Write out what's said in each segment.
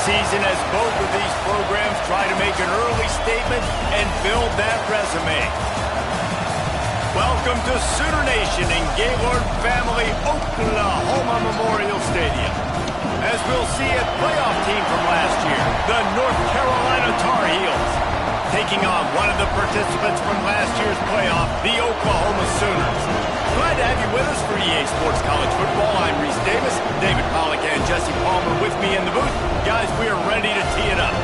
season as both of these programs try to make an early statement and build that resume. Welcome to Sooner Nation in Gaylord Family Oklahoma Memorial Stadium. As we'll see a playoff team from last year, the North Carolina Tar Heels, taking on one of the participants from last year's playoff, the Oklahoma Sooners. Glad to have you with us for EA Sports College Football. I'm Reese Davis, David Pollack and Jesse Palmer with me in the booth. Guys, we are ready to tee it up.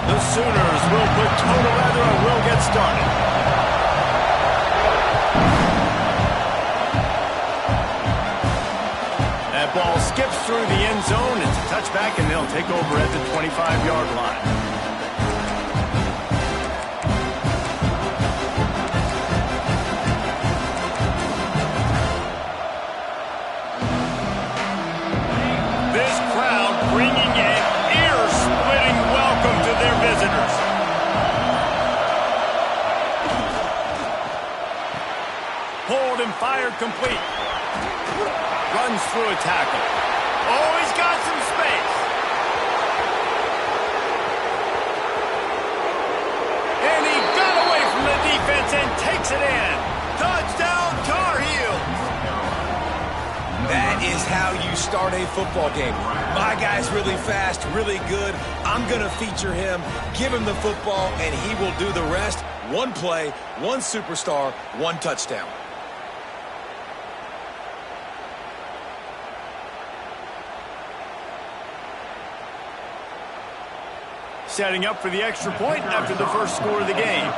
The Sooners will put toe to leather and will get started. That ball skips through the end zone. It's a touchback, and they'll take over at the 25-yard line. This crowd bringing an ear-splitting welcome to their visitors. Pulled and fired complete. Runs through a tackle. Oh, he's got some space. And he got away from the defense and takes it in. Touchdown, Tar Heels. That is how you start a football game. My guy's really fast, really good. I'm going to feature him, give him the football, and he will do the rest. One play, one superstar, one touchdown. Setting up for the extra point after the first score of the game.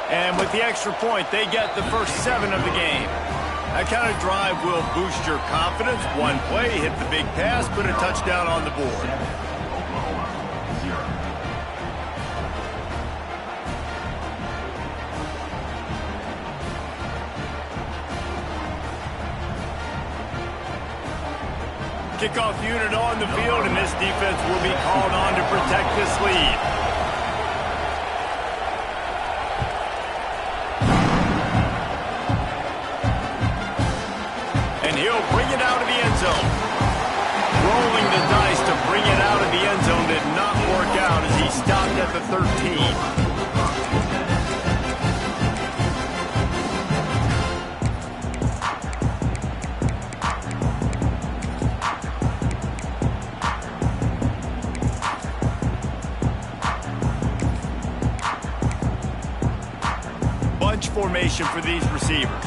And with the extra point, they get the first 7 of the game. That kind of drive will boost your confidence. One play, hit the big pass, put a touchdown on the board. Kickoff unit on the field, and this defense will be called on to protect this lead. And he'll bring it out of the end zone. Rolling the dice to bring it out of the end zone did not work out as he stopped at the 13. Formation for these receivers.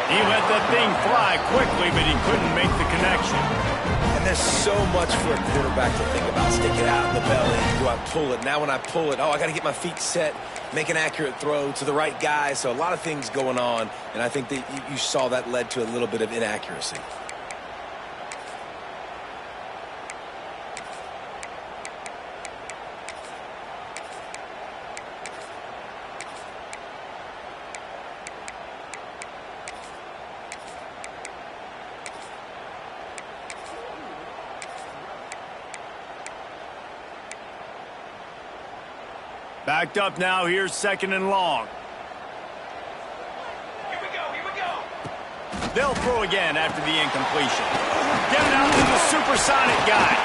He let that thing fly quickly, but he couldn't make the connection. And there's so much for a quarterback to think about. Stick it out in the belly. Do I pull it? Now when I pull it, I got to get my feet set, make an accurate throw to the right guy. So a lot of things going on, and I think that you saw that led to a little bit of inaccuracy. Backed up now, here's 2nd and long. Here we go. They'll throw again after the incompletion. Get it out to the supersonic guy.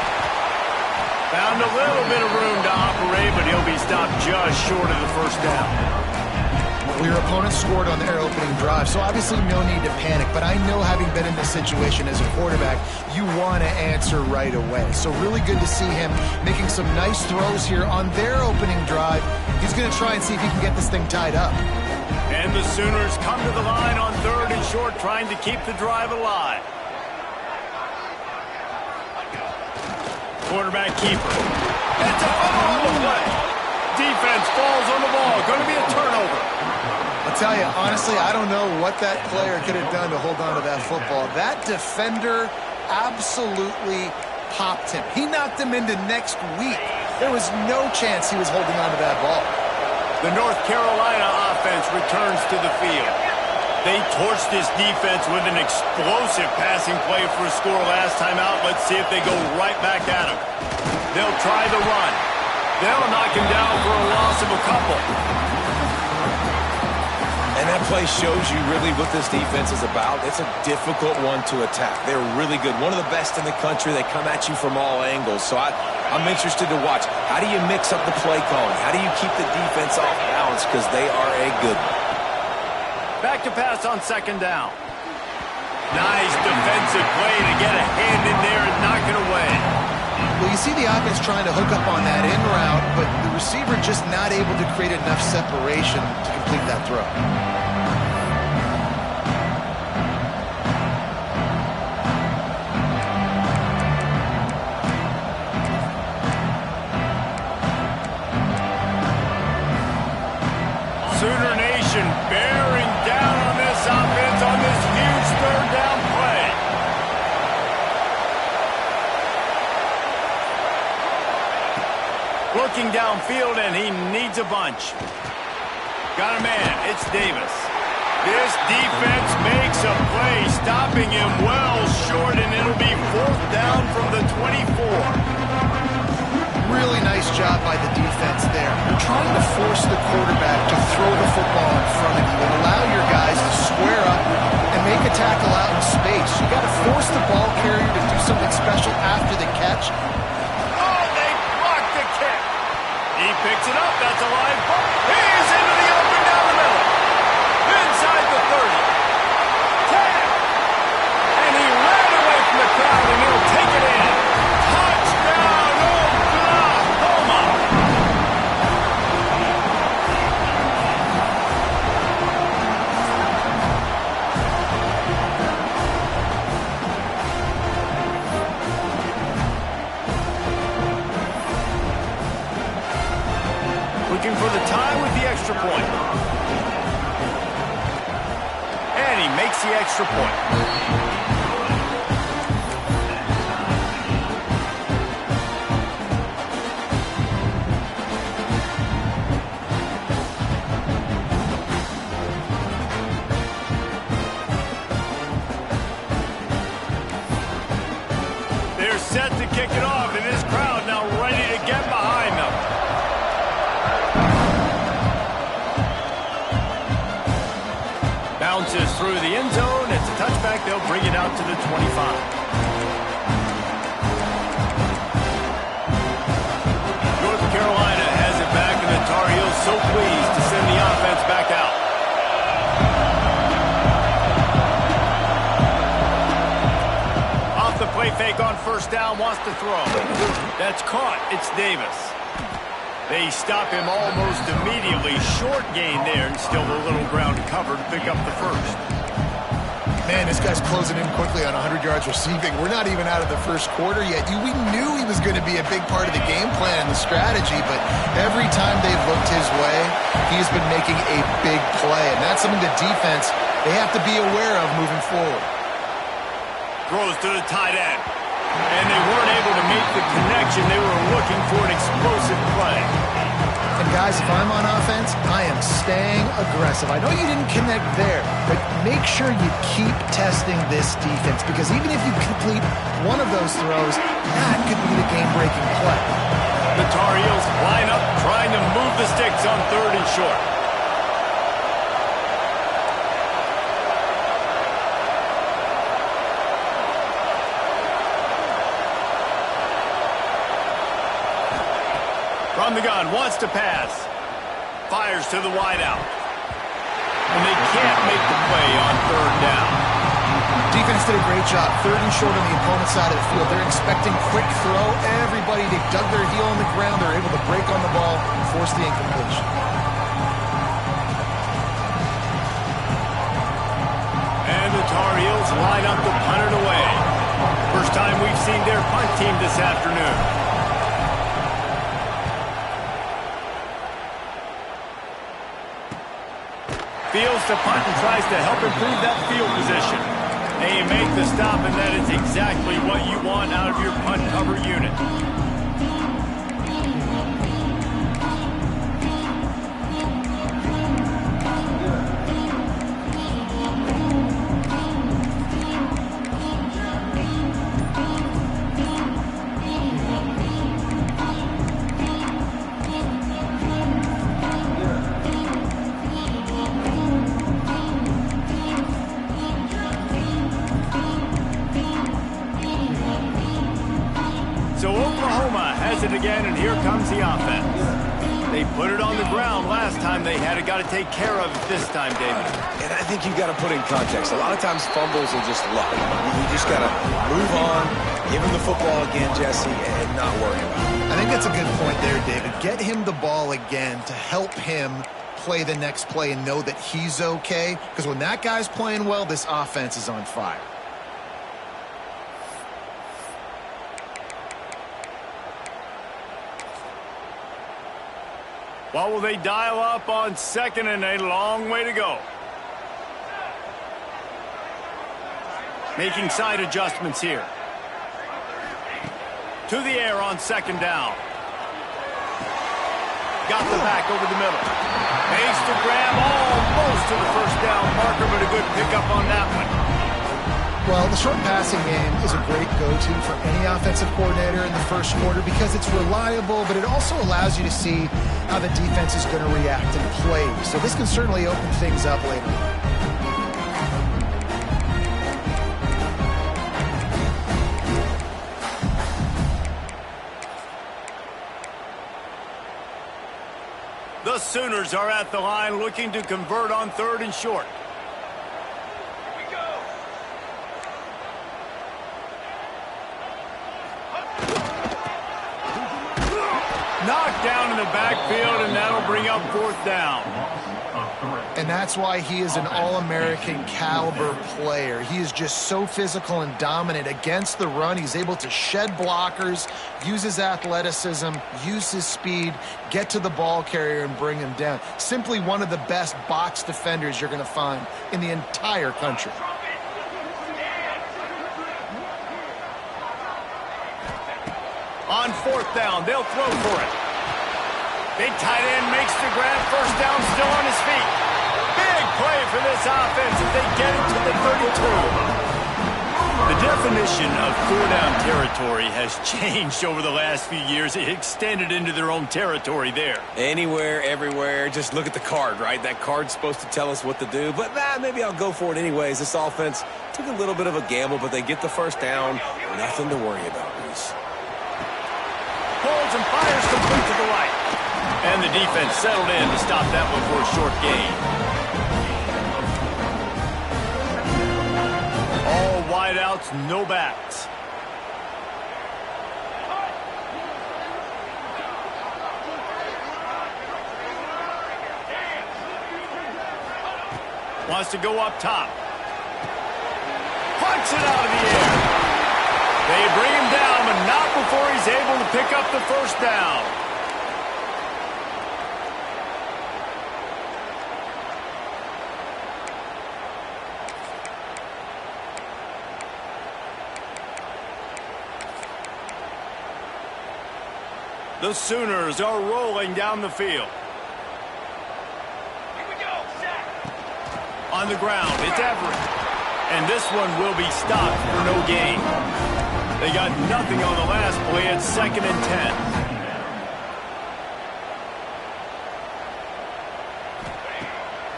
Found a little bit of room to operate, but he'll be stopped just short of the first down. Well, your opponent scored on their opening drive, so obviously no need to panic. But I know, having been in this situation as a quarterback, you want to answer right away. So really good to see him making some nice throws here on their opening drive. He's going to try and see if he can get this thing tied up. And the Sooners come to the line on 3rd and short, trying to keep the drive alive. Quarterback keeper. It's a fumble on the play. Defense falls on the ball. Going to be a turnover. I'll tell you, honestly, I don't know what that player could have done to hold on to that football. That defender absolutely popped him. He knocked him into next week. There was no chance he was holding on to that ball. The North Carolina offense returns to the field. They torched this defense with an explosive passing play for a score last time out. Let's see if they go right back at him. They'll try the run. They'll knock him down for a loss of a couple. And that play shows you really what this defense is about. It's a difficult one to attack. They're really good. One of the best in the country. They come at you from all angles. So I'm interested to watch. How do you mix up the play calling? How do you keep the defense off balance? Because they are a good one. Back to pass on second down. Nice defensive play to get a hand in there and knock it away. Well, you see the offense trying to hook up on that in route, but the receiver just not able to create enough separation to complete that throw. Sooner Nation bearing down on this offense on this huge third down play. Looking downfield, and he needs a bunch. Got a man. It's Davis. This defense makes a play, stopping him well short, and it'll be fourth down from the 24. Really nice job by the defense there. You're trying to force the quarterback to throw the football in front of you and allow your guys to square up and make a tackle out in space. You got to force the ball carrier to do something special after the catch. Oh, they blocked the kick. He picks it up. That's a live ball. He's into the open down the middle. Inside the 30. 10. And he ran away from the crowd, and he'll take it in. Touchdown, Oklahoma. Looking for the tie with the extra point. And he makes the extra point. They're set to kick it off, and this crowd now ready to get behind them. Bounces through the end zone. It's a touchback. They'll bring it out to the 25. North Carolina has it back, and the Tar Heels so pleased to send the offense back out. Off the play fake on first down, wants to throw. That's caught. It's Davis. They stop him almost immediately. Short gain there, and still a little ground cover to pick up the first. Man, this guy's closing in quickly on 100 yards receiving. We're not even out of the first quarter yet. We knew he was going to be a big part of the game plan and the strategy, but every time they've looked his way, he's been making a big play, and that's something the defense, they have to be aware of moving forward. Throws to the tight end. And they weren't able to make the connection. They were looking for an explosive play. And guys, if I'm on offense, I am staying aggressive. I know you didn't connect there, but make sure you keep testing this defense, because even if you complete one of those throws, that could be the game-breaking play. The Tar Heels line up, trying to move the sticks on third and short. From the gun, wants to pass. Fires to the wideout. And they can't make the play on third down. Defense did a great job. Third and short on the opponent's side of the field. They're expecting quick throw. Everybody, they dug their heel on the ground. They're able to break on the ball and force the incompletion. And the Tar Heels line up to punt it away. First time we've seen their punt team this afternoon. Fields to punt and tries to help improve that field position. And you make the stop, and that is exactly what you want out of your punt cover unit. comes the offense. They put it on the ground last time they had it. Got to take care of it this time, David. And I think you've got to put in context. A lot of times fumbles are just luck. You just got to move on, give him the football again, Jesse, and not worry about it. I think that's a good point there, David. Get him the ball again to help him play the next play and know that he's okay. Because when that guy's playing well, this offense is on fire. What will they dial up on second and a long way to go? Making side adjustments here. To the air on second down. Got the back over the middle. Makes the grab almost to the first down marker, but a good pickup on that one. Well, the short passing game is a great go-to for any offensive coordinator in the first quarter because it's reliable, but it also allows you to see how the defense is going to react and play. So this can certainly open things up later. The Sooners are at the line looking to convert on third and short. Knocked down in the backfield, and that'll bring up fourth down. And that's why he is an All-American caliber player. He is just so physical and dominant against the run. He's able to shed blockers, use his athleticism, use his speed, get to the ball carrier and bring him down. Simply one of the best box defenders you're going to find in the entire country. On fourth down, they'll throw for it. Big tight end makes the grab. First down, still on his feet. Big play for this offense as they get it to the 32. The definition of four-down territory has changed over the last few years. It extended into their own territory there. Anywhere, everywhere. Just look at the card, right? That card's supposed to tell us what to do, but maybe I'll go for it anyways. This offense took a little bit of a gamble, but they get the first down. Nothing to worry about, Reese. Holds and fires complete to the right. And the defense settled in to stop that one for a short gain. All wideouts, no backs. Wants to go up top. Punts it out of the air. They bring him down, but not before he's able to pick up the first down. The Sooners are rolling down the field. Here we go, Zach. On the ground, it's Everett. And this one will be stopped for no gain. They got nothing on the last play. It's 2nd and 10.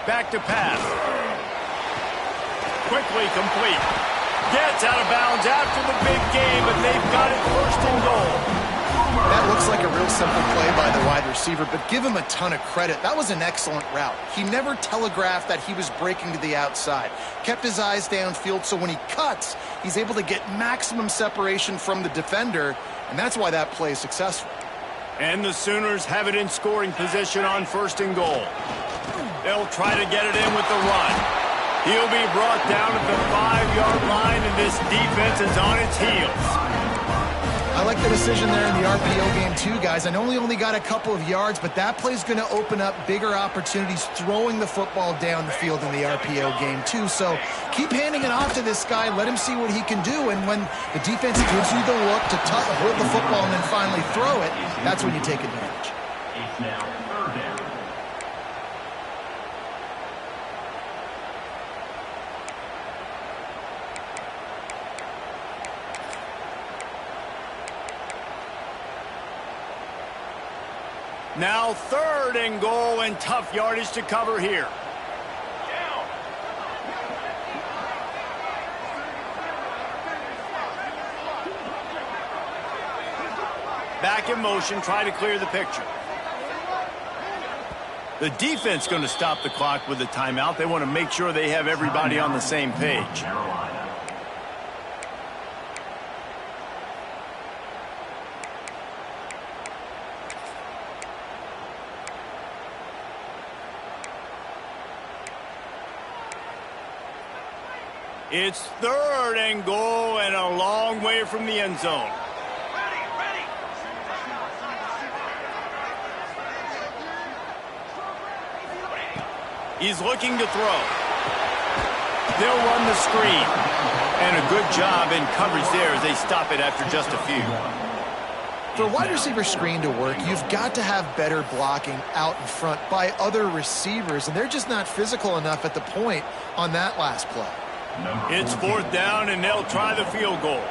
Back to pass. Quickly complete. Gets out of bounds after the big game, but they've got it first and goal. That looks like a real simple play by the wide receiver, but give him a ton of credit. That was an excellent route. He never telegraphed that he was breaking to the outside. Kept his eyes downfield, so when he cuts, he's able to get maximum separation from the defender, and that's why that play is successful. And the Sooners have it in scoring position on 1st and goal. They'll try to get it in with the run. He'll be brought down at the 5-yard line, and this defense is on its heels. I like the decision there in the RPO game too, guys. I know he only got a couple of yards, but that play's going to open up bigger opportunities throwing the football down the field in the RPO game too. So keep handing it off to this guy. Let him see what he can do. And when the defense gives you the look to hold the football and then finally throw it, that's when you take advantage. It's now 3rd down. Now 3rd and goal, and tough yardage to cover here. Back in motion, try to clear the picture. The defense going to stop the clock with a timeout. They want to make sure they have everybody on the same page. It's 3rd and goal and a long way from the end zone. He's looking to throw. They'll run the screen. And a good job in coverage there as they stop it after just a few. For a wide receiver screen to work, you've got to have better blocking out in front by other receivers, and they're just not physical enough at the point on that last play. It's 4th down, and they'll try the field goal.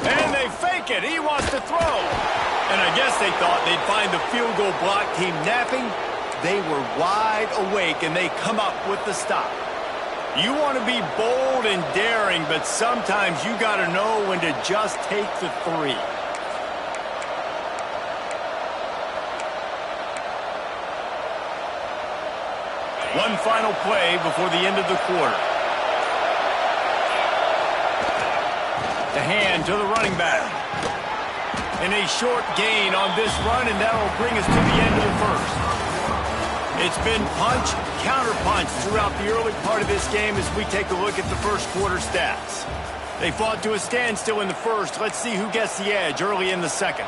And they fake it. He wants to throw. And I guess they thought they'd find the field goal block team napping. They were wide awake, and they come up with the stop. You want to be bold and daring, but sometimes you got to know when to just take the 3. One final play before the end of the quarter. The hand to the running back. And a short gain on this run, and that will bring us to the end of the first. It's been punch, counter-punch throughout the early part of this game as we take a look at the first quarter stats. They fought to a standstill in the first. Let's see who gets the edge early in the second.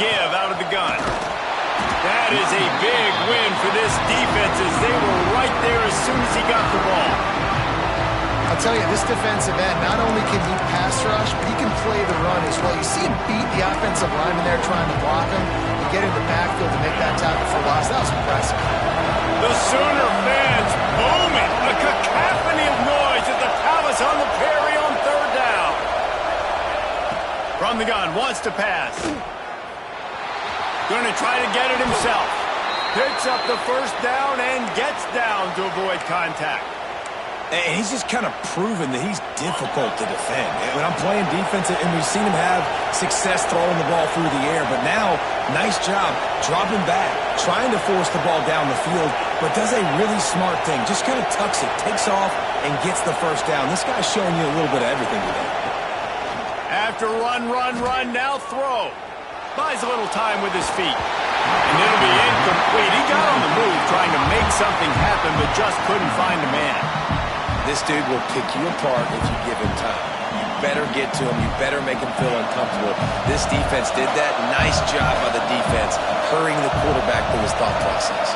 Give out of the gun. That is a big win for this defense as they were right there as soon as he got the ball. I'll tell you, this defensive end, not only can he pass rush, but he can play the run as well. You see him beat the offensive lineman there trying to block him and get in the backfield to make that tackle for loss. That was impressive. The Sooner fans booming. A cacophony of noise at the Palace on the Prairie on 3rd down. From the gun, wants to pass. Going to try to get it himself. Picks up the 1st down and gets down to avoid contact. And he's just kind of proven that he's difficult to defend. When I'm playing defense, and we've seen him have success throwing the ball through the air, but now, nice job dropping back, trying to force the ball down the field, but does a really smart thing. Just kind of tucks it, takes off, and gets the 1st down. This guy's showing you a little bit of everything today. After run, now throw. Buys a little time with his feet. And it'll be incomplete. He got on the move trying to make something happen, but just couldn't find a man. This dude will pick you apart if you give him time. You better get to him. You better make him feel uncomfortable. This defense did that. Nice job by the defense, hurrying the quarterback through his thought process.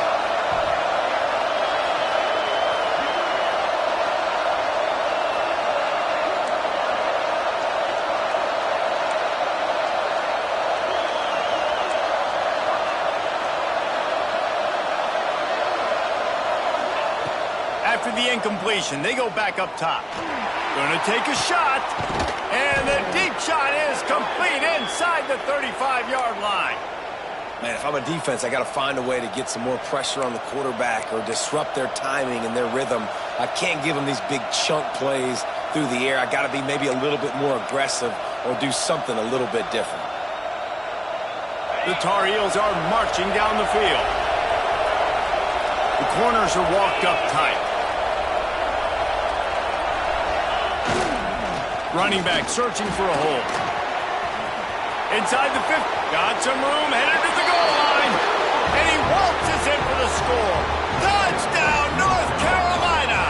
After the incompletion, they go back up top. Going to take a shot. And the deep shot is complete inside the 35-yard line. Man, if I'm a defense, I got to find a way to get some more pressure on the quarterback or disrupt their timing and their rhythm. I can't give them these big chunk plays through the air. I got to be maybe a little bit more aggressive or do something a little bit different. The Tar Heels are marching down the field. The corners are walked up tight. Running back searching for a hole. Inside the 50. Got some room, headed to the goal line. And he waltzes in for the score. Touchdown, North Carolina.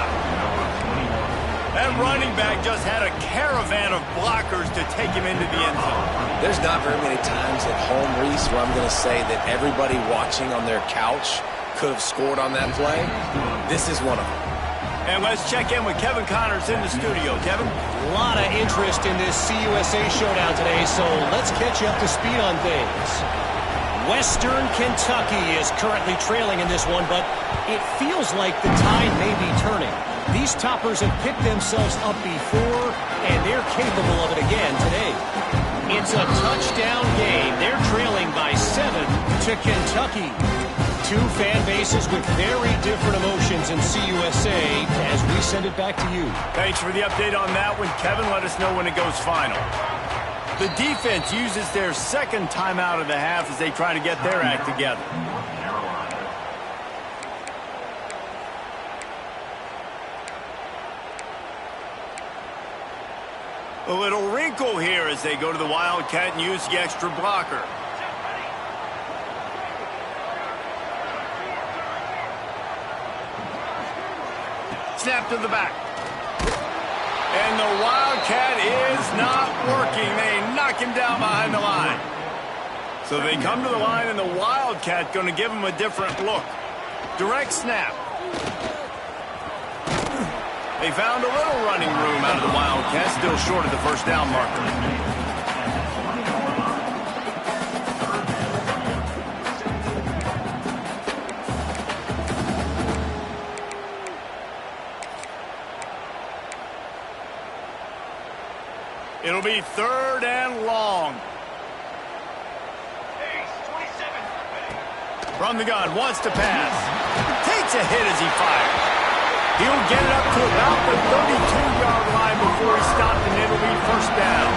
And running back just had a caravan of blockers to take him into the end zone. There's not very many times at home, Reese, where I'm going to say that everybody watching on their couch could have scored on that play. This is one of them. And let's check in with Kevin Connors in the studio. Kevin? A lot of interest in this CUSA showdown today, so let's catch you up to speed on things. Western Kentucky is currently trailing in this one, but it feels like the tide may be turning. These toppers have picked themselves up before, and they're capable of it again today. It's a touchdown game. They're trailing by 7 to Kentucky. Two fan bases with very different emotions in CUSA as we send it back to you. Thanks for the update on that one, Kevin. Let us know when it goes final. The defense uses their second timeout of the half as they try to get their act together. A little wrinkle here as they go to the Wildcat and use the extra blocker. Snap to the back. And the Wildcat is not working. They knock him down behind the line. So they come to the line, and the Wildcat going to give him a different look. Direct snap. They found a little running room out of the Wildcat, still short of the first down marker. It'll be 3rd and long. From the gun, wants to pass. Takes a hit as he fires. He'll get it up to about the 32-yard line before he stopped, and it'll be 1st down.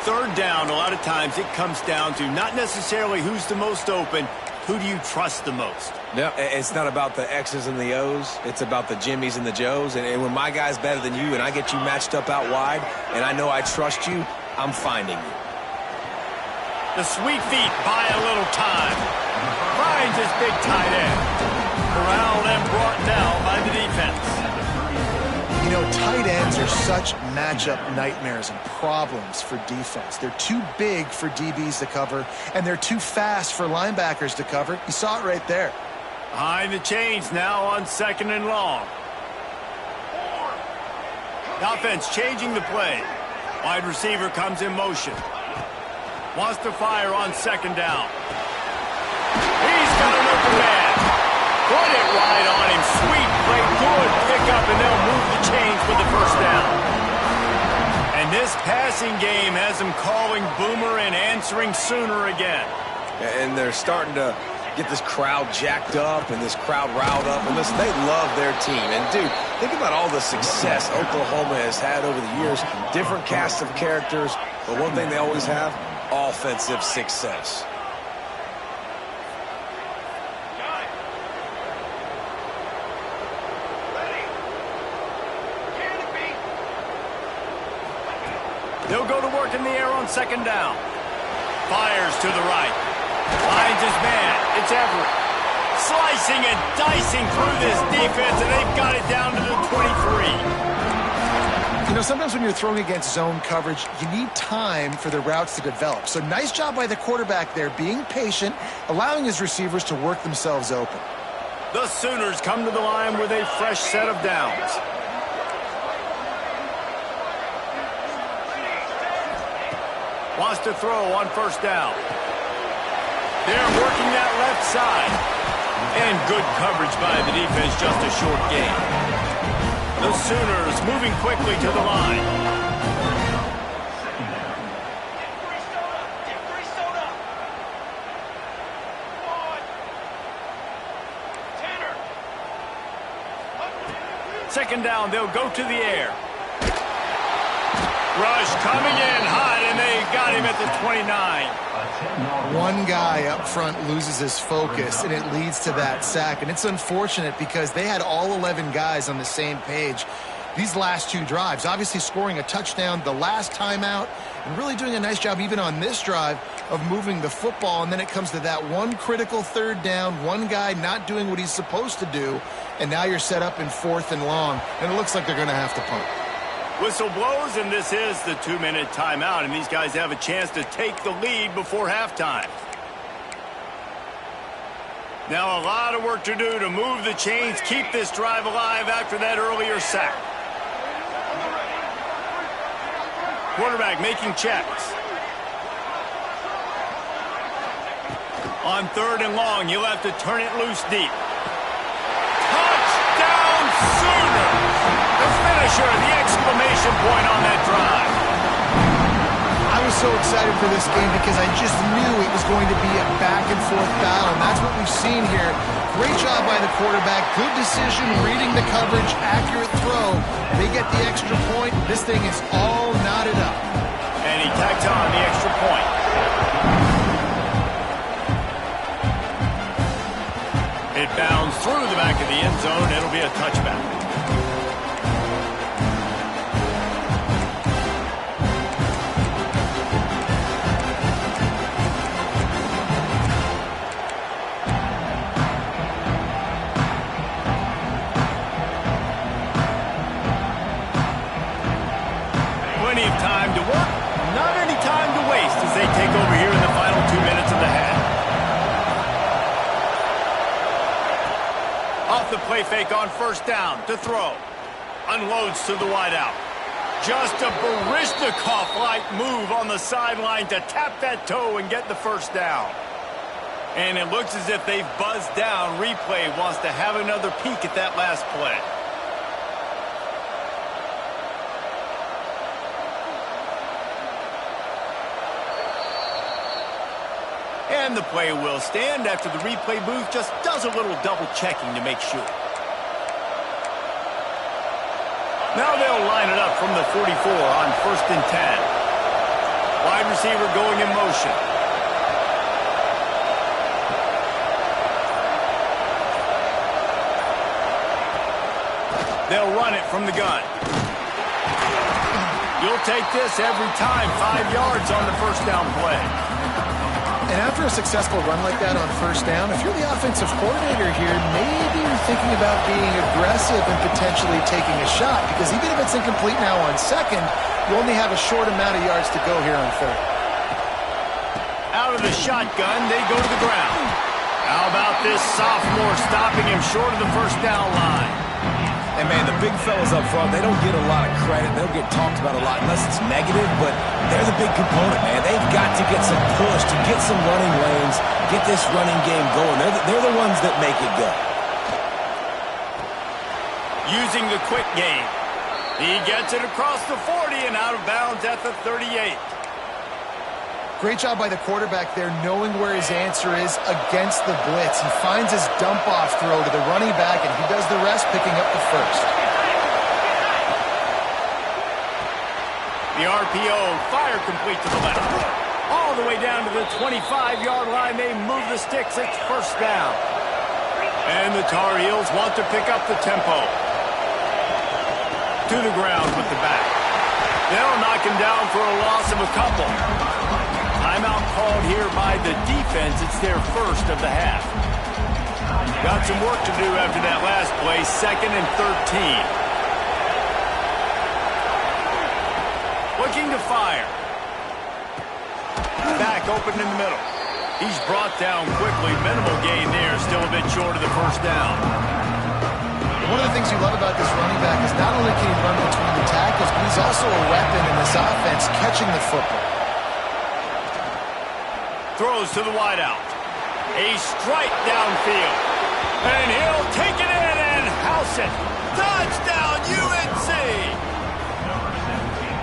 3rd down, a lot of times it comes down to not necessarily who's the most open, who do you trust the most? No, it's not about the X's and the O's. It's about the Jimmies and the Joes. And when my guy's better than you and I get you matched up out wide and I know I trust you, I'm finding you. The sweet feet buy a little time. Finds his big tight end. Corralled and brought down by the defense. You know, tight ends are such matchup nightmares and problems for defense. They're too big for DBs to cover, and they're too fast for linebackers to cover. You saw it right there. Behind the chains now on 2nd and long. The offense changing the play. Wide receiver comes in motion. Wants to fire on 2nd down. He's got an open man. Put it right on him. Sweet play. Good pickup, and they'll move the chains for the 1st down. And this passing game has them calling Boomer and answering Sooner again. And they're starting to get this crowd jacked up and this crowd riled up. And listen, they love their team. And, dude, think about all the success Oklahoma has had over the years. Different cast of characters. But one thing they always have, offensive success. They'll go to work in the air on 2nd down. Fires to the right. Finds his man. It's Everett. Slicing and dicing through this defense, and they've got it down to the 23. You know, sometimes when you're throwing against zone coverage, you need time for the routes to develop. So nice job by the quarterback there, being patient, allowing his receivers to work themselves open. The Sooners come to the line with a fresh set of downs. Wants to throw on 1st down. They're working that left side. And good coverage by the defense, just a short gain. The Sooners moving quickly to the line. Second down, they'll go to the air. Rush coming in hot, and they got him at the 29. One guy up front loses his focus, and it leads to that sack. And it's unfortunate because they had all 11 guys on the same page. these last two drives. Obviously scoring a touchdown the last time out and really doing a nice job even on this drive of moving the football. And then it comes to that one critical third down, one guy not doing what he's supposed to do, and now you're set up in 4th and long, and it looks like they're going to have to punt. Whistle blows, and this is the 2-minute timeout, and these guys have a chance to take the lead before halftime. Now a lot of work to do to move the chains, keep this drive alive after that earlier sack. Quarterback making checks. On 3rd and long, you'll have to turn it loose deep. Touchdown Sooners! The finisher, the exclamation point on that drive. I was so excited for this game because I just knew it was going to be a back-and-forth battle, and that's what we've seen here. Great job by the quarterback, good decision, reading the coverage, accurate throw. They get the extra point. This thing is all knotted up. And he tacks on the extra point. It bounds through the back of the end zone. It'll be a touchback. Plenty of time to work, not any time to waste as they take over here in the final 2 minutes of the half. Off the play fake on 1st down to throw. Unloads to the wideout. Just a Baryshnikov-like move on the sideline to tap that toe and get the 1st down. And it looks as if they've buzzed down. Replay wants to have another peek at that last play. And the play will stand after the replay booth just does a little double-checking to make sure. Now they'll line it up from the 44 on 1st and 10. Wide receiver going in motion. They'll run it from the gun. You'll take this every time. 5 yards on the 1st down play. And after a successful run like that on 1st down, if you're the offensive coordinator here, maybe you're thinking about being aggressive and potentially taking a shot, because even if it's incomplete now on 2nd, you only have a short amount of yards to go here on 3rd. Out of the shotgun, they go to the ground. How about this sophomore stopping him short of the 1st down line? And, man, the big fellas up front, they don't get a lot of credit. They don't get talked about a lot unless it's negative, but they're the big component, man. They've got to get some push, to get some running lanes, get this running game going. They're the ones that make it go. Using the quick game. He gets it across the 40 and out of bounds at the 38. Great job by the quarterback there, knowing where his answer is against the blitz. He finds his dump-off throw to the running back, and he does the rest, picking up the 1st. The RPO, fire complete to the left. All the way down to the 25-yard line. They move the sticks. It's 1st down. And the Tar Heels want to pick up the tempo. To the ground with the back. They'll knock him down for a loss of a couple. Timeout called here by the defense. It's their 1st of the half. Got some work to do after that last play. 2nd and 13. Looking to fire. Back open in the middle. He's brought down quickly. Minimal gain there. Still a bit short of the 1st down. One of the things you love about this running back is not only can he run between the tackles, but he's also a weapon in this offense, catching the football. Throws to the wideout. A strike downfield. And he'll take it in and house it. Touchdown, UNC!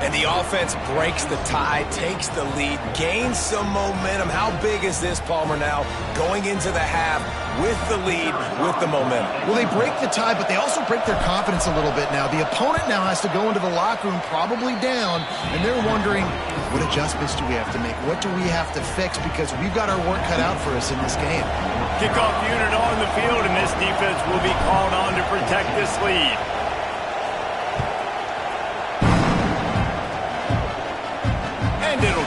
And the offense breaks the tie, takes the lead, gains some momentum. How big is this, Palmer, now going into the half with the lead, with the momentum? Well, they break the tie, but they also break their confidence a little bit now. The opponent now has to go into the locker room probably down, and they're wondering, what adjustments do we have to make? What do we have to fix? Because we've got our work cut out for us in this game. Kickoff unit on the field, and this defense will be called on to protect this lead.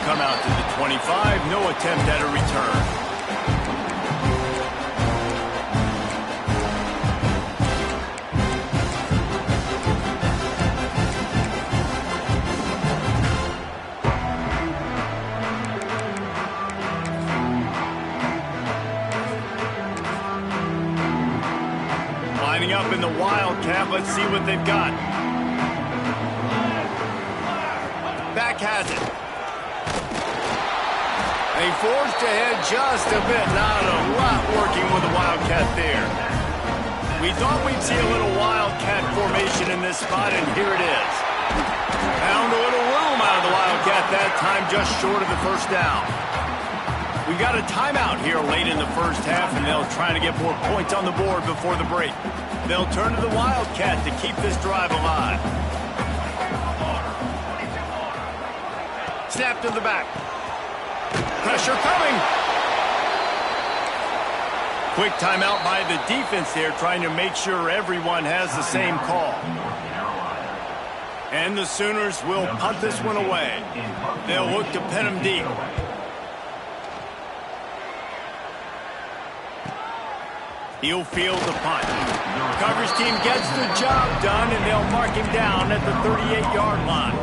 come out to the 25. No attempt at a return. Lining up in the Wildcat. Let's see what they've got. Back has it. They forced ahead just a bit. Not a lot working with the Wildcat there. We thought we'd see a little Wildcat formation in this spot, and here it is. Found a little room out of the Wildcat that time, just short of the first down. We got a timeout here late in the first half, and they'll try to get more points on the board before the break. They'll turn to the Wildcat to keep this drive alive. Snap to the back. Pressure coming. Quick timeout by the defense there, trying to make sure everyone has the same call. And the Sooners will punt this one away. They'll look to pin them deep. He'll field the punt. Coverage team gets the job done, and they'll mark him down at the 38-yard line.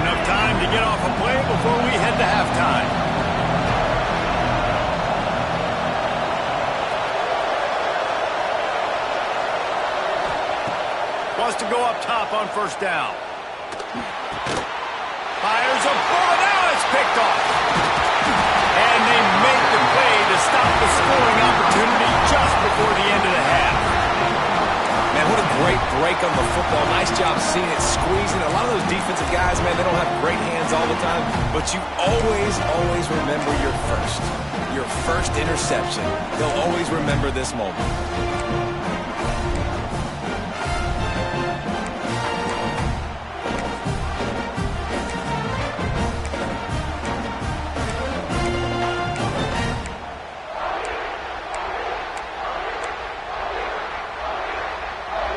Enough time to get off a play before we head to halftime. Wants to go up top on first down. Fires a bullet. Now it's picked off. And they make the play to stop the scoring opportunity just before the end of the half. Man, what a great break on the football. Nice job seeing it, squeezing. A lot of those defensive guys, man, they don't have great hands all the time, but you always remember your first interception. They'll always remember this moment.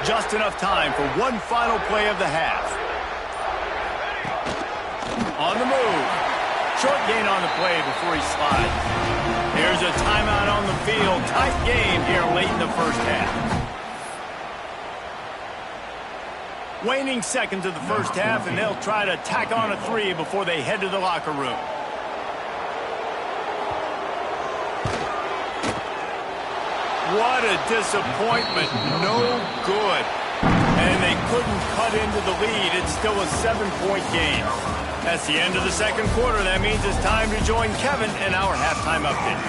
Just enough time for one final play of the half. On the move. Short gain on the play before he slides. Here's a timeout on the field. Tight game here late in the first half. Waning seconds of the first half, and they'll try to tack on a 3 before they head to the locker room. What a disappointment. No good. And they couldn't cut into the lead. It's still a 7-point game. That's the end of the second quarter. That means it's time to join Kevin in our halftime update.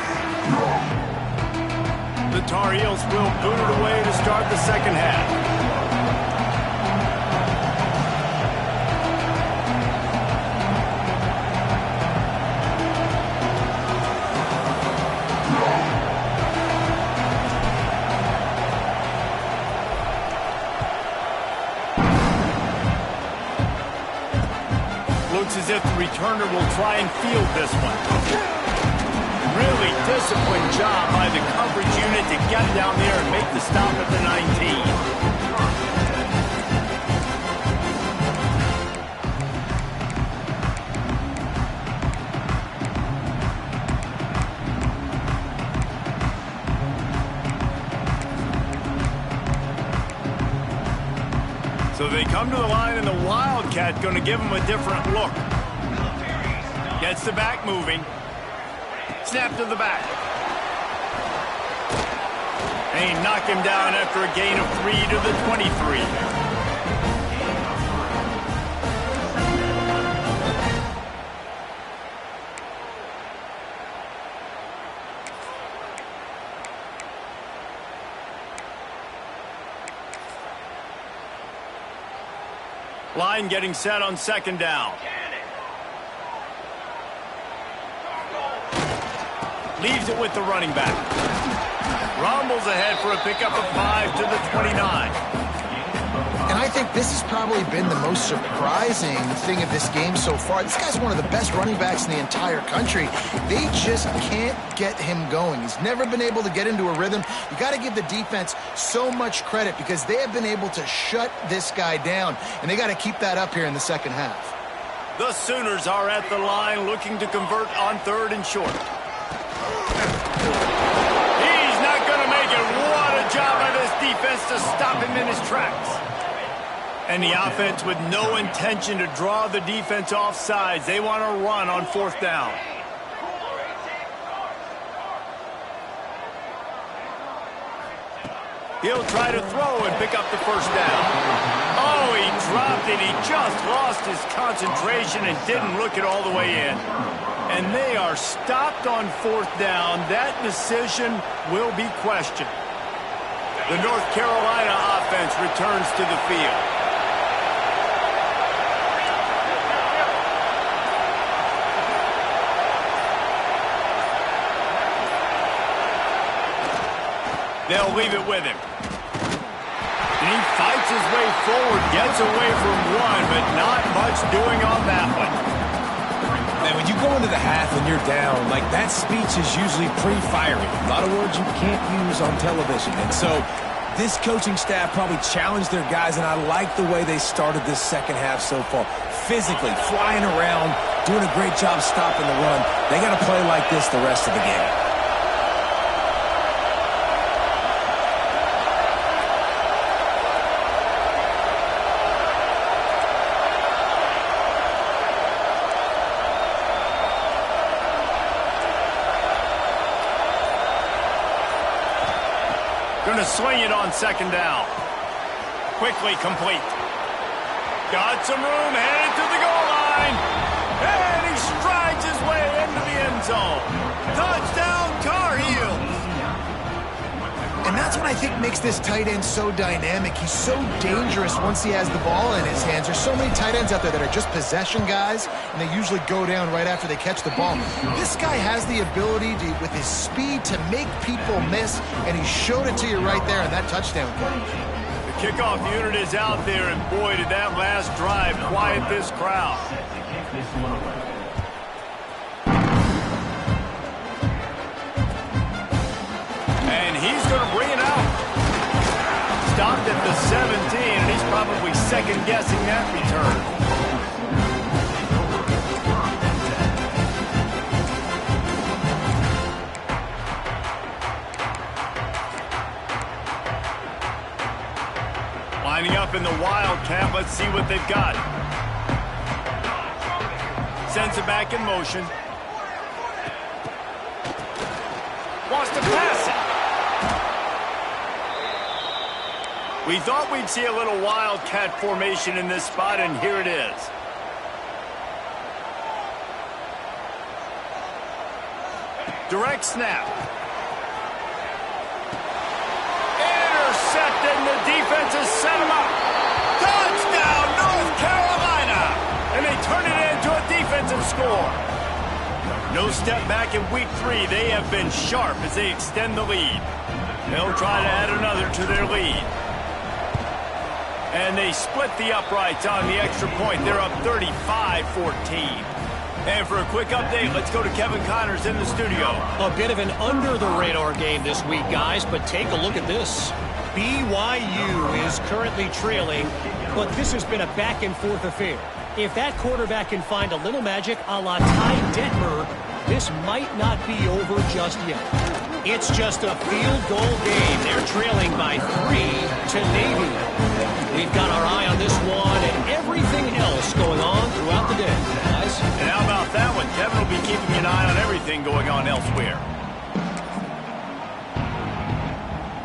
The Tar Heels will boot it away to start the second half. As if the returner will try and field this one. Really disciplined job by the coverage unit to get down there and make the stop at the 19. So they come to the line, and the Wildcat going to give them a different look. Gets the back moving. Snap to the back. And he knocked him down after a gain of 3 to the 23. Line getting set on second down. Leaves it with the running back. Rumbles ahead for a pickup of 5 to the 29. And I I think this has probably been the most surprising thing of this game so far. This guy's one of the best running backs in the entire country. They just can't get him going. He's never been able to get into a rhythm. You got to give the defense so much credit because they have been able to shut this guy down, and they got to keep that up here in the second half. The Sooners are at the line looking to convert on 3rd and short. He's not going to make it. What a job by this defense to stop him in his tracks. And the offense with no intention to draw the defense off sides. They want to run on 4th down. He'll try to throw and pick up the 1st down. Oh, he dropped it. He just lost his concentration and didn't look it all the way in. And they are stopped on 4th down. That decision will be questioned. The North Carolina offense returns to the field. They'll leave it with him. And he fights his way forward, gets away from one, but not much doing on that one. Man, when you go into the half and you're down, like that speech is usually pretty fiery. A lot of words you can't use on television. And so this coaching staff probably challenged their guys, and I like the way they started this second half so far. Physically, flying around, doing a great job stopping the run. They got to play like this the rest of the game. Going to swing it on 2nd down. Quickly complete. Got some room, headed to the goal line. And he strides his way into the end zone. Touchdown, Tar Heels. And that's what I think makes this tight end so dynamic. He's so dangerous once he has the ball in his hands. There's so many tight ends out there that are just possession guys, and they usually go down right after they catch the ball. This guy has the ability to, with his speed, to make people miss, and he showed it to you right there in that touchdown catch. The kickoff unit is out there, and boy, did that last drive quiet this crowd. And he's going to bring it out. Stopped at the 17, and he's probably second-guessing that return. Lining up in the Wildcat. Let's see what they've got. Sends it back in motion. Wants to pass it. We thought we'd see a little Wildcat formation in this spot, and here it is. Direct snap. Intercepted, and the defense has set him up. Touchdown, North Carolina! And they turn it into a defensive score. No step back in week 3. They have been sharp as they extend the lead. They'll try to add another to their lead. And they split the uprights on the extra point. They're up 35-14. And for a quick update, let's go to Kevin Connors in the studio. A bit of an under-the-radar game this week, guys, but take a look at this. BYU is currently trailing, but this has been a back-and-forth affair. If that quarterback can find a little magic a la Ty Detmer, this might not be over just yet. It's just a field goal game. They're trailing by 3 to Navy. We've got our eye on this one and everything else going on throughout the day, guys. And how about that one? Kevin will be keeping an eye on everything going on elsewhere.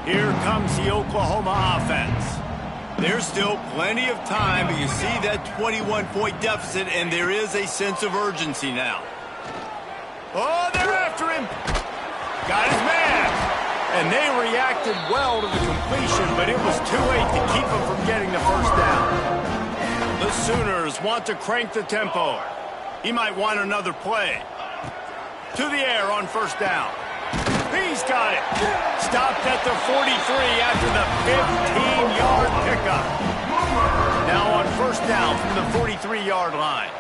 Here comes the Oklahoma offense. There's still plenty of time, but you see that 21-point deficit, and there is a sense of urgency now. Oh, they're after him. Got his man. And they reacted well to the completion, but it was too late to keep him from getting the first down. The Sooners want to crank the tempo. He might want another play. To the air on first down. He's got it. Stopped at the 43 after the 15-yard pickup. first down from the 43-yard line.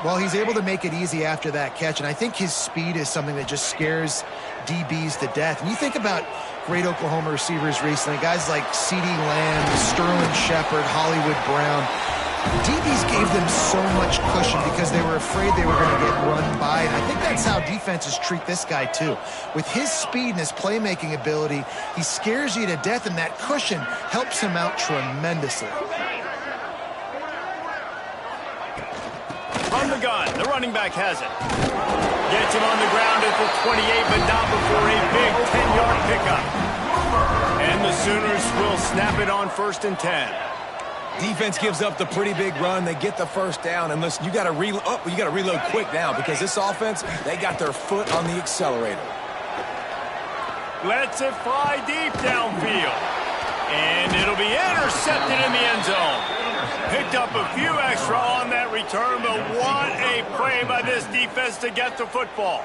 Well, he's able to make it easy after that catch, and I think his speed is something that just scares DBs to death. And you think about great Oklahoma receivers recently, guys like CeeDee Lamb, Sterling Shepard, Hollywood Brown. DBs gave them so much cushion because they were afraid they were going to get run by, and I think that's how defenses treat this guy too. With his speed and his playmaking ability, he scares you to death, and that cushion helps him out tremendously. From the gun, the running back has it. Gets him on the ground at the 28, but not before a big 10-yard pickup. And the Sooners will snap it on 1st and 10. Defense gives up the pretty big run. They get the first down. And listen, you got to reload quick now because this offense, they got their foot on the accelerator. Lets it fly deep downfield. And it'll be intercepted in the end zone. Picked up a few extra on that return, but what a play by this defense to get the football.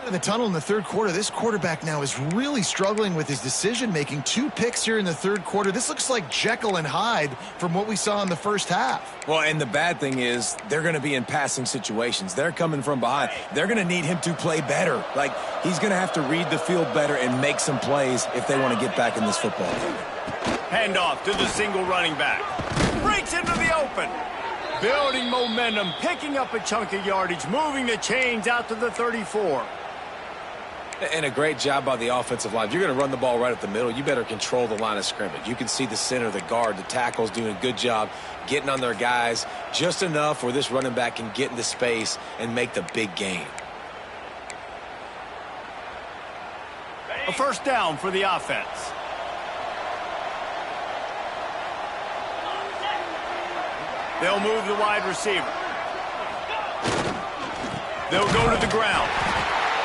In the tunnel in the third quarter, this quarterback now is really struggling with his decision-making. 2 picks here in the third quarter. This looks like Jekyll and Hyde from what we saw in the first half. Well, and the bad thing is they're going to be in passing situations. They're coming from behind. They're going to need him to play better. Like, he's going to have to read the field better and make some plays if they want to get back in this football game. Handoff to the single running back. Breaks into the open. Building momentum, picking up a chunk of yardage, moving the chains out to the 34. And a great job by the offensive line. If you're going to run the ball right up the middle, you better control the line of scrimmage. You can see the center, the guard, the tackles doing a good job getting on their guys just enough where this running back can get into space and make the big gain. A first down for the offense. They'll move the wide receiver. They'll go to the ground.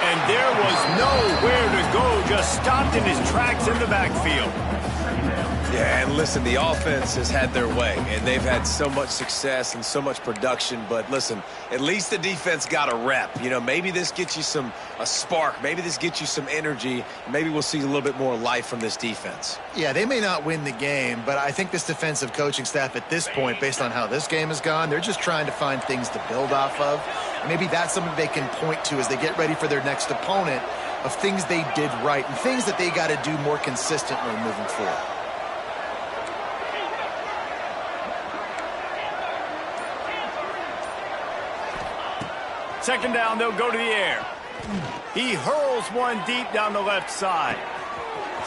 And there was nowhere to go, just stopped in his tracks in the backfield. Yeah, and listen, the offense has had their way, and they've had so much success and so much production. But listen, at least the defense got a rep. You know, maybe this gets you a spark. Maybe this gets you some energy. Maybe we'll see a little bit more life from this defense. Yeah, they may not win the game, but I think this defensive coaching staff at this point, based on how this game has gone, they're just trying to find things to build off of. Maybe that's something they can point to as they get ready for their next opponent, of things they did right and things that they got to do more consistently moving forward. Second down, they'll go to the air. He hurls one deep down the left side.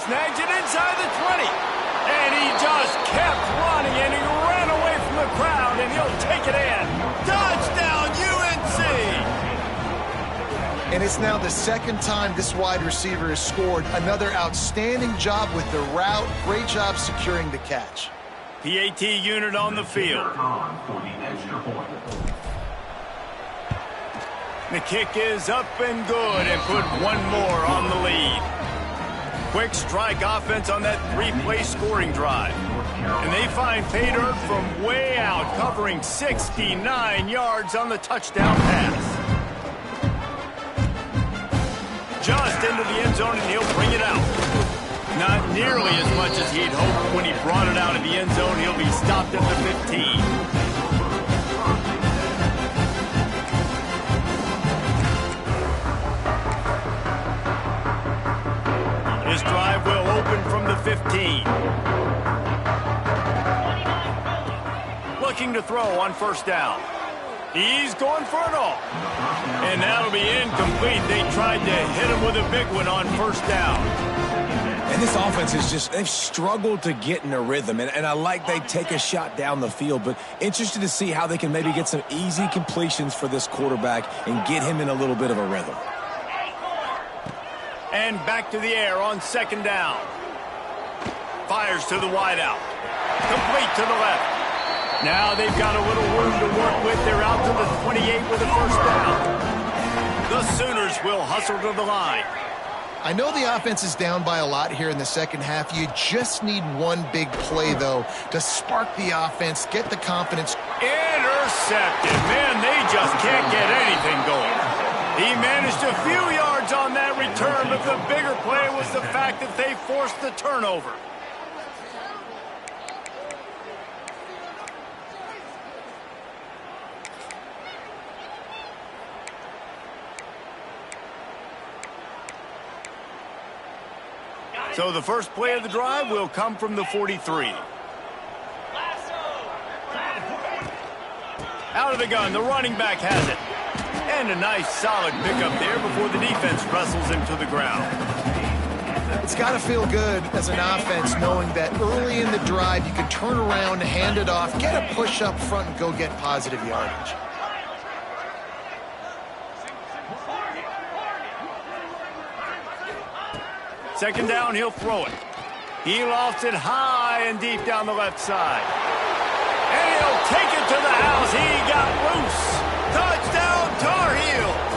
Snags it inside the 20. And he just kept running, and he ran away from the crowd, and he'll take it in. Touchdown, UNC! And it's now the second time this wide receiver has scored. Another outstanding job with the route. Great job securing the catch. PAT unit on the field. For the extra point. The kick is up and good, and put one more on the lead. Quick strike offense on that 3-play scoring drive. And they find pay dirt from way out, covering 69 yards on the touchdown pass. Just into the end zone, and he'll bring it out. Not nearly as much as he'd hoped. When he brought it out of the end zone, he'll be stopped at the 15. This drive will open from the 15. Looking to throw on first down. He's going for it all. And that'll be incomplete. They tried to hit him with a big one on first down. And this offense is just, they've struggled to get in a rhythm. And I like they take a shot down the field, but interested to see how they can maybe get some easy completions for this quarterback and get him in a little bit of a rhythm. And back to the air on second down. Fires to the wideout. Complete to the left. Now they've got a little room to work with. They're out to the 28 with a first down. The Sooners will hustle to the line. I know the offense is down by a lot here in the second half. You just need one big play, though, to spark the offense, get the confidence. Intercepted. Man, they just can't get anything going. He managed a few yards on that return, but the bigger play was the fact that they forced the turnover. So the first play of the drive will come from the 43. Out of the gun, the running back has it. And a nice solid pickup there before the defense wrestles him to the ground. It's got to feel good as an offense knowing that early in the drive you can turn around, hand it off, get a push up front, and go get positive yardage. Second down, he'll throw it. He lofts it high and deep down the left side. And he'll take it to the house. He got loose. Touchdown, Tar Heels.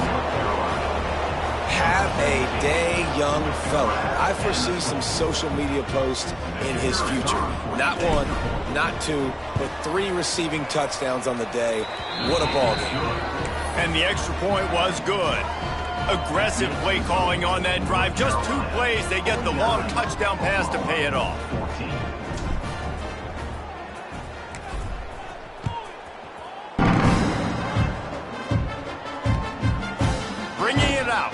Have a day, young fella. I foresee some social media posts in his future. Not one, not two, but 3 receiving touchdowns on the day. What a ball game. And the extra point was good. Aggressive play calling on that drive. Just 2 plays, they get the long touchdown pass to pay it off. Bringing it out.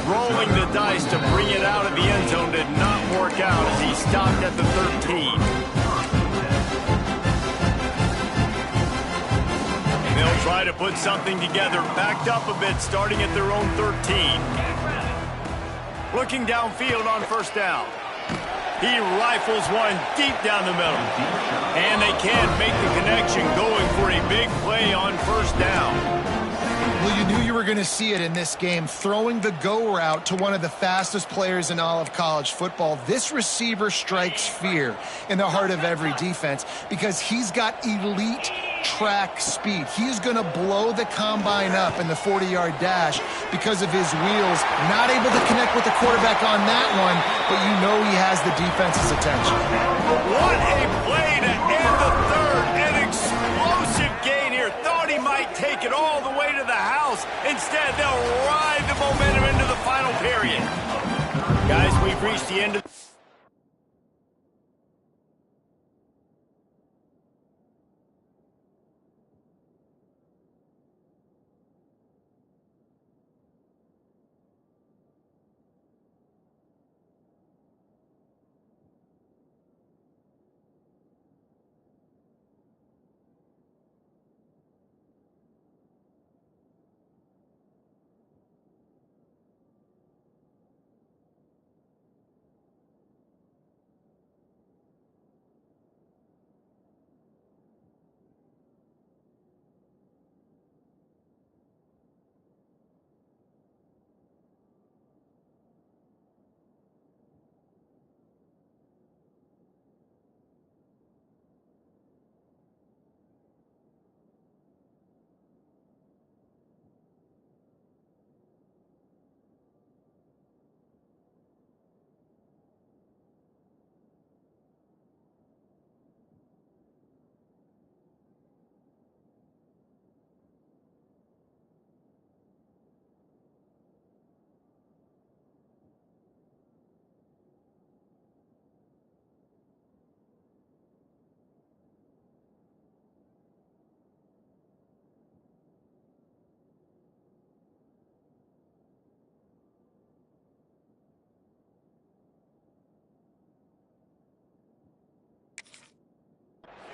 Rolling the dice to bring it out of the end zone did not work out as he stopped at the 13. They'll try to put something together, backed up a bit, starting at their own 13. Looking downfield on first down. He rifles one deep down the middle. And they can't make the connection, going for a big play on first down. Well, you knew you were going to see it in this game, throwing the go route to one of the fastest players in all of college football. This receiver strikes fear in the heart of every defense because he's got elite track speed. He's going to blow the combine up in the 40-yard dash because of his wheels. Not able to connect with the quarterback on that one, but you know he has the defense's attention. What a play to end the third. An explosive gain here. Thought he might take it all the way to the house. Instead, they'll ride the momentum into the final period. Guys, we've reached the end of...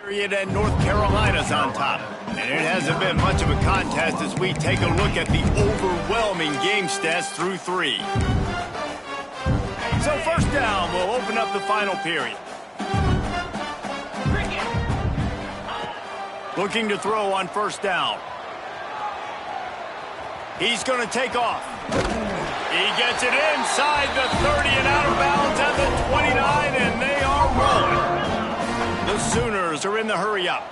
And North Carolina's on top. And it hasn't been much of a contest as we take a look at the overwhelming game stats through 3. So first down will open up the final period. Looking to throw on first down. He's going to take off. He gets it inside the 30 and out of bounds at the 29, and they are rolling. The Sooners defenders are in the hurry-up.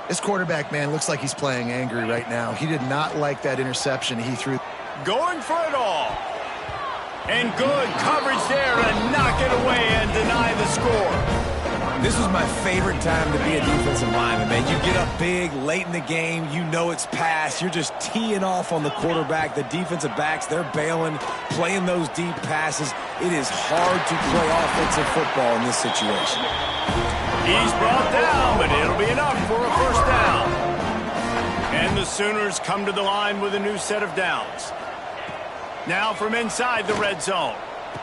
This quarterback, man, looks like he's playing angry right now. He did not like that interception he threw. Going for it all. And good coverage there to knock it away and deny the score. This was my favorite time to be a defensive lineman, man. You get up big, late in the game, you know it's past. You're just teeing off on the quarterback. The defensive backs, they're bailing, playing those deep passes. It is hard to play offensive football in this situation. He's brought down, but it'll be enough for a first down. And the Sooners come to the line with a new set of downs. Now from inside the red zone.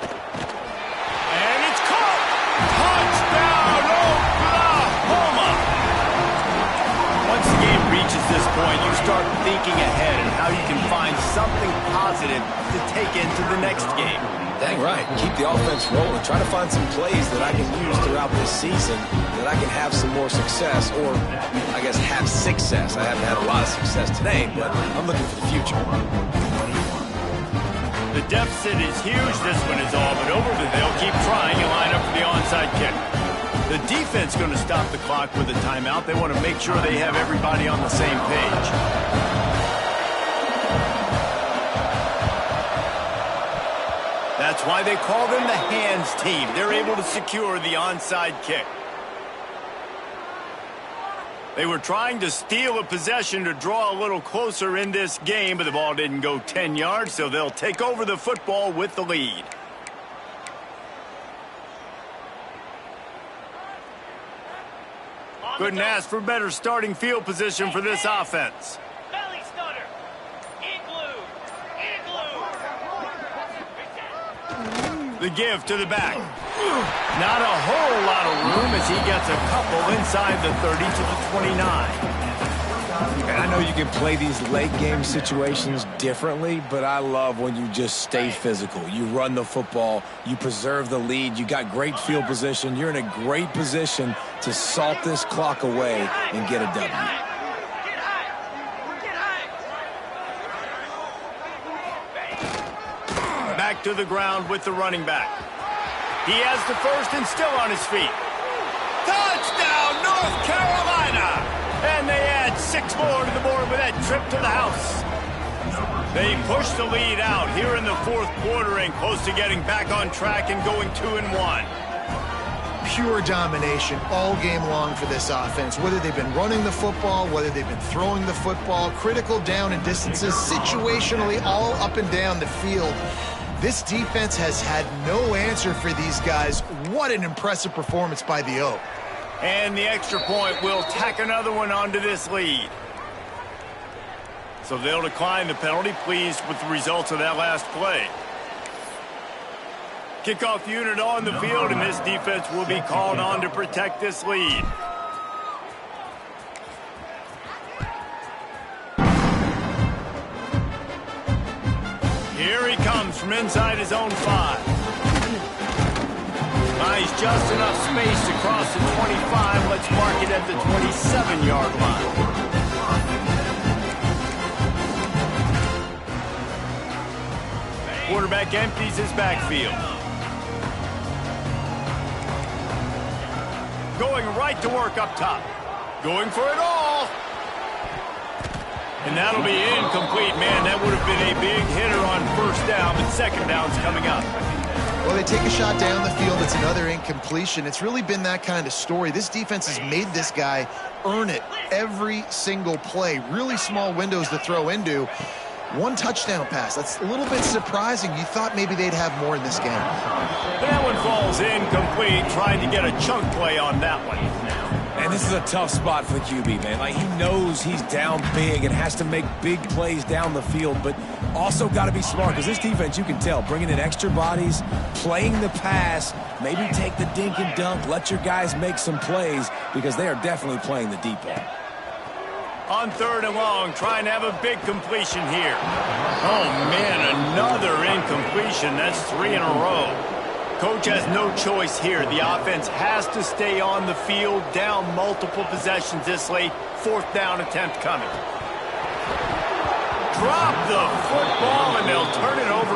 And it's caught! Touchdown, Oklahoma! Once the game reaches this point, you start thinking ahead and how you can find something positive to take into the next game. Dang right. Keep the offense rolling. Try to find some plays that I can use throughout this season that I can have some more success, or I guess have success. I haven't had a lot of success today, but I'm looking for the future. The deficit is huge. This one is all but over, but they'll keep trying and line up for the onside kick. The defense going to stop the clock with a timeout. They want to make sure they have everybody on the same page. That's why they call them the hands team. They're able to secure the onside kick. They were trying to steal a possession to draw a little closer in this game, but the ball didn't go 10 yards, so they'll take over the football with the lead. Couldn't ask for better starting field position for this offense. Belly stunner. Igloo. The give to the back. Not a whole lot of room as he gets a couple inside the 30 to the 29. And I know you can play these late game situations differently, but I love when you just stay physical. You run the football, you preserve the lead, you got great field position, you're in a great position to salt this clock away and get a W. Back to the ground with the running back. He has the first and still on his feet. Touchdown, North Carolina! And they add 6 more to the board with that trip to the house. They push the lead out here in the fourth quarter and close to getting back on track and going 2-1. Pure domination all game long for this offense. Whether they've been running the football, whether they've been throwing the football, critical down and distances, situationally all up and down the field. This defense has had no answer for these guys. What an impressive performance by the Oak. And the extra point will tack another one onto this lead. So they'll decline the penalty, pleased with the results of that last play. Kickoff unit on the field, and this defense will be called on to protect this lead. Here he comes from inside his own 5. Buys just enough space to cross the 25. Let's mark it at the 27-yard line. Quarterback empties his backfield. Going right to work up top. Going for it all. And that'll be incomplete, man. That would have been a big hitter on first down, but second down's coming up. Well, they take a shot down the field. It's another incompletion. It's really been that kind of story. This defense has made this guy earn it every single play. Really small windows to throw into. 1 touchdown pass. That's a little bit surprising. You thought maybe they'd have more in this game. That one falls incomplete. Trying to get a chunk play on that one. And this is a tough spot for the QB, man. Like, he knows he's down big and has to make big plays down the field, but also got to be smart, because this defense, you can tell, bringing in extra bodies, playing the pass, maybe take the dink and dunk, let your guys make some plays, because they are definitely playing the deep end. On 3rd and long, trying to have a big completion here. Oh, man, another incompletion. That's 3 in a row. Coach has no choice here. The offense has to stay on the field, down multiple possessions this late. 4th down attempt coming. Drop the football, and they'll turn it over